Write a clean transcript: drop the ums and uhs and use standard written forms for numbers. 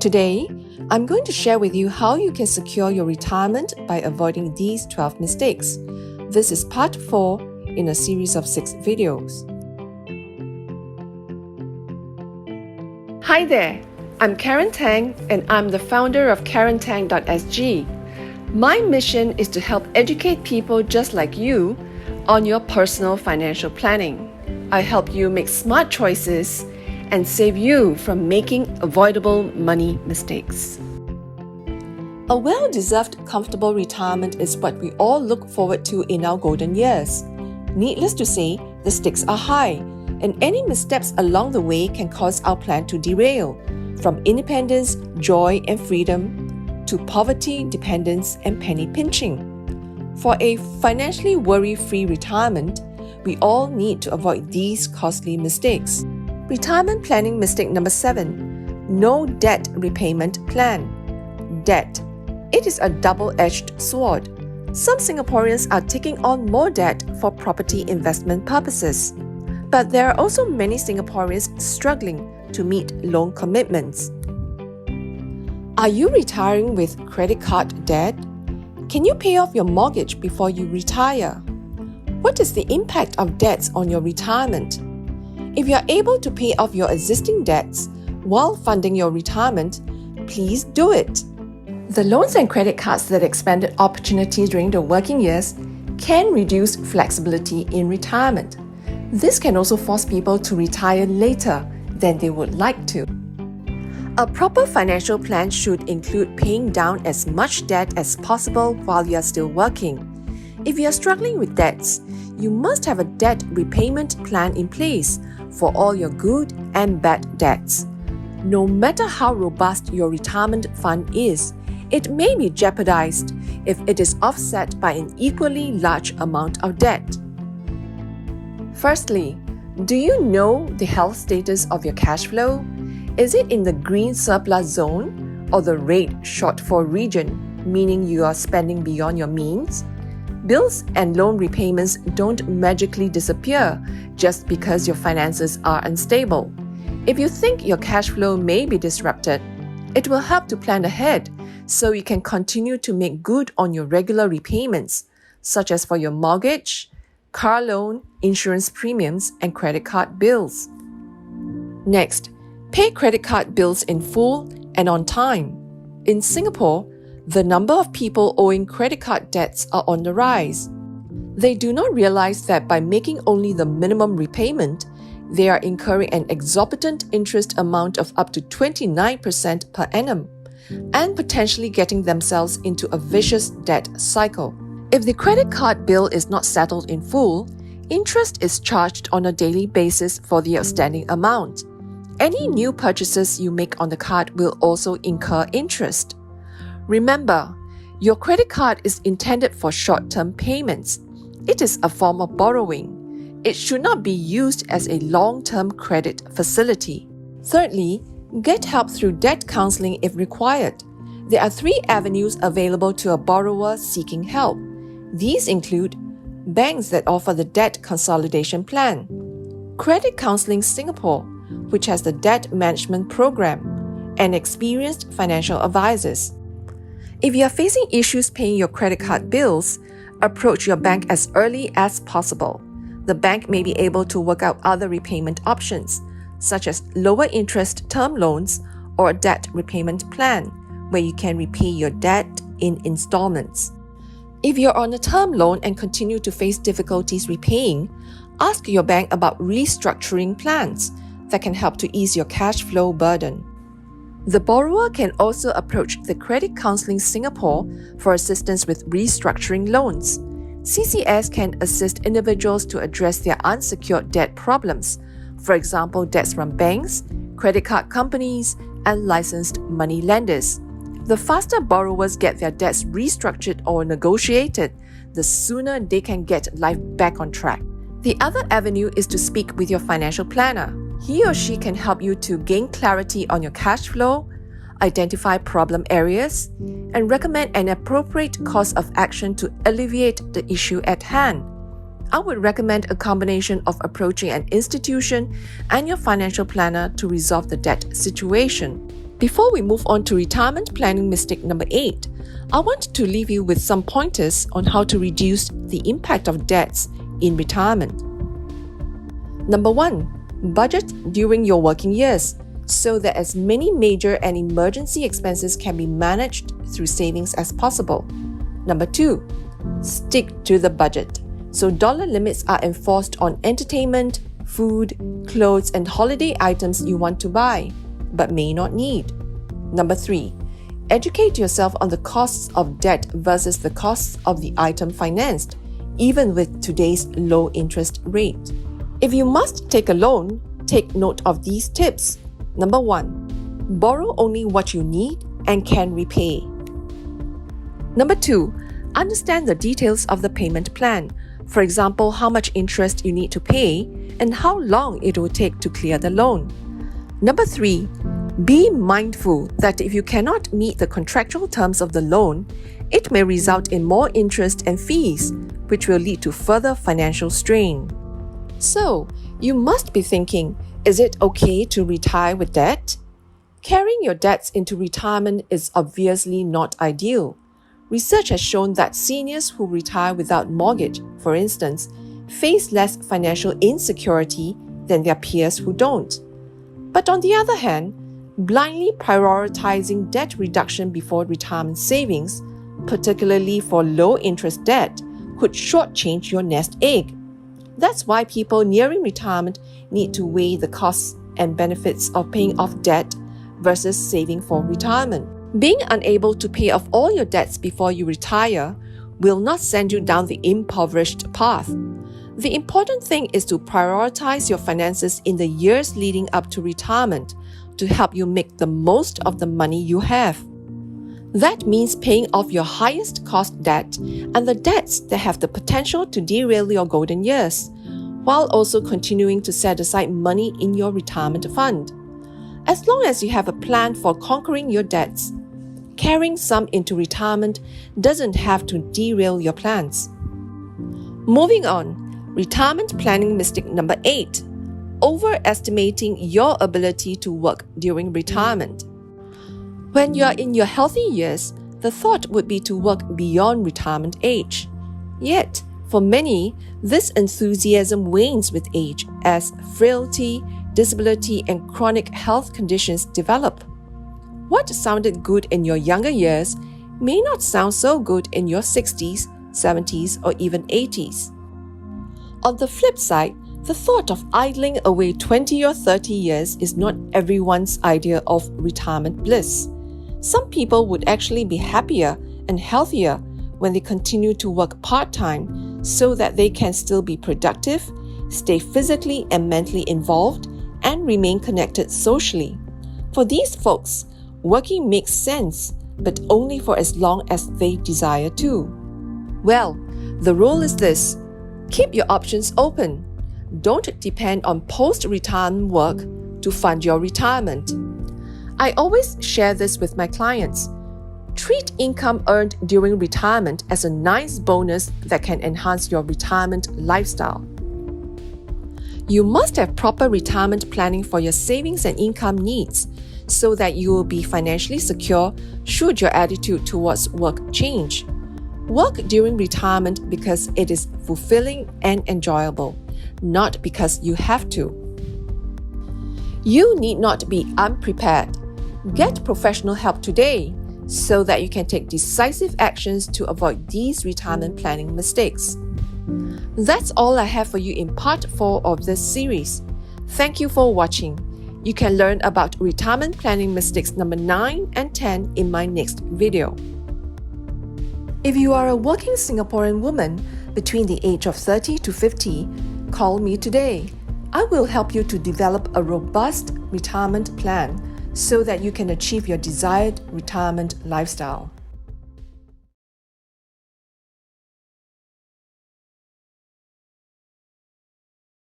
Today, I'm going to share with you how you can secure your retirement by avoiding these 12 mistakes. This is part 4 in a series of 6 videos. Hi there, I'm Karen Tang and I'm the founder of KarenTang.sg. My mission is to help educate people just like you on your personal financial planning. I help you make smart choices and save you from making avoidable money mistakes. A well-deserved, comfortable retirement is what we all look forward to in our golden years. Needless to say, the stakes are high, and any missteps along the way can cause our plan to derail, from independence, joy, and freedom to poverty, dependence, and penny pinching. For a financially worry-free retirement, we all need to avoid these costly mistakes. Retirement planning mistake number 7. No debt repayment plan. Debt. It is a double-edged sword. Some Singaporeans are taking on more debt for property investment purposes. But there are also many Singaporeans struggling to meet loan commitments. Are you retiring with credit card debt? Can you pay off your mortgage before you retire? What is the impact of debts on your retirement? If you are able to pay off your existing debts while funding your retirement, please do it. The loans and credit cards that expanded opportunities during the working years can reduce flexibility in retirement. This can also force people to retire later than they would like to. A proper financial plan should include paying down as much debt as possible while you are still working. If you are struggling with debts, you must have a debt repayment plan in place for all your good and bad debts. No matter how robust your retirement fund is, it may be jeopardized if it is offset by an equally large amount of debt. Firstly, do you know the health status of your cash flow? Is it in the green surplus zone or the red shortfall region, meaning you are spending beyond your means? Bills and loan repayments don't magically disappear just because your finances are unstable. If you think your cash flow may be disrupted, it will help to plan ahead so you can continue to make good on your regular repayments, such as for your mortgage, car loan, insurance premiums, and credit card bills. Next, pay credit card bills in full and on time. In Singapore, the number of people owing credit card debts are on the rise. They do not realize that by making only the minimum repayment, they are incurring an exorbitant interest amount of up to 29% per annum and potentially getting themselves into a vicious debt cycle. If the credit card bill is not settled in full, interest is charged on a daily basis for the outstanding amount. Any new purchases you make on the card will also incur interest. Remember, your credit card is intended for short-term payments. It is a form of borrowing. It should not be used as a long-term credit facility. Thirdly, get help through debt counseling if required. There are 3 avenues available to a borrower seeking help. These include banks that offer the Debt Consolidation Plan, Credit Counseling Singapore, which has the Debt Management Program, and experienced financial advisors. If you are facing issues paying your credit card bills, approach your bank as early as possible. The bank may be able to work out other repayment options, such as lower interest term loans or a debt repayment plan, where you can repay your debt in installments. If you're on a term loan and continue to face difficulties repaying, ask your bank about restructuring plans that can help to ease your cash flow burden. The borrower can also approach the Credit Counseling Singapore for assistance with restructuring loans. CCS can assist individuals to address their unsecured debt problems, for example, debts from banks, credit card companies, and licensed money lenders. The faster borrowers get their debts restructured or negotiated, the sooner they can get life back on track. The other avenue is to speak with your financial planner. He or she can help you to gain clarity on your cash flow, identify problem areas, and recommend an appropriate course of action to alleviate the issue at hand. I would recommend a combination of approaching an institution and your financial planner to resolve the debt situation. Before we move on to retirement planning mistake number 8, I want to leave you with some pointers on how to reduce the impact of debts in retirement. Number 1, budget during your working years so that as many major and emergency expenses can be managed through savings as possible. Number 2, stick to the budget so dollar limits are enforced on entertainment, food, clothes, and holiday items you want to buy but may not need. Number 3, educate yourself on the costs of debt versus the costs of the item financed, even with today's low interest rate. If you must take a loan, take note of these tips. Number 1, borrow only what you need and can repay. Number 2, understand the details of the payment plan. For example, how much interest you need to pay and how long it will take to clear the loan. Number 3, be mindful that if you cannot meet the contractual terms of the loan, it may result in more interest and fees, which will lead to further financial strain. So, you must be thinking, is it okay to retire with debt? Carrying your debts into retirement is obviously not ideal. Research has shown that seniors who retire without mortgage, for instance, face less financial insecurity than their peers who don't. But on the other hand, blindly prioritizing debt reduction before retirement savings, particularly for low-interest debt, could shortchange your nest egg. That's why people nearing retirement need to weigh the costs and benefits of paying off debt versus saving for retirement. Being unable to pay off all your debts before you retire will not send you down the impoverished path. The important thing is to prioritize your finances in the years leading up to retirement to help you make the most of the money you have. That means paying off your highest cost debt and the debts that have the potential to derail your golden years, while also continuing to set aside money in your retirement fund. As long as you have a plan for conquering your debts, carrying some into retirement doesn't have to derail your plans. Moving on, retirement planning mistake number 8, overestimating your ability to work during retirement. When you are in your healthy years, the thought would be to work beyond retirement age. Yet, for many, this enthusiasm wanes with age as frailty, disability, and chronic health conditions develop. What sounded good in your younger years may not sound so good in your 60s, 70s, or even 80s. On the flip side, the thought of idling away 20 or 30 years is not everyone's idea of retirement bliss. Some people would actually be happier and healthier when they continue to work part-time so that they can still be productive, stay physically and mentally involved, and remain connected socially. For these folks, working makes sense, but only for as long as they desire to. Well, the rule is this: keep your options open. Don't depend on post-retirement work to fund your retirement. I always share this with my clients. Treat income earned during retirement as a nice bonus that can enhance your retirement lifestyle. You must have proper retirement planning for your savings and income needs so that you will be financially secure should your attitude towards work change. Work during retirement because it is fulfilling and enjoyable, not because you have to. You need not be unprepared. Get professional help today so that you can take decisive actions to avoid these retirement planning mistakes. That's all I have for you in part 4 of this series. Thank you for watching. You can learn about retirement planning mistakes number 9 and 10 in my next video. If you are a working Singaporean woman between the age of 30 to 50, call me today. I will help you to develop a robust retirement plan so that you can achieve your desired retirement lifestyle.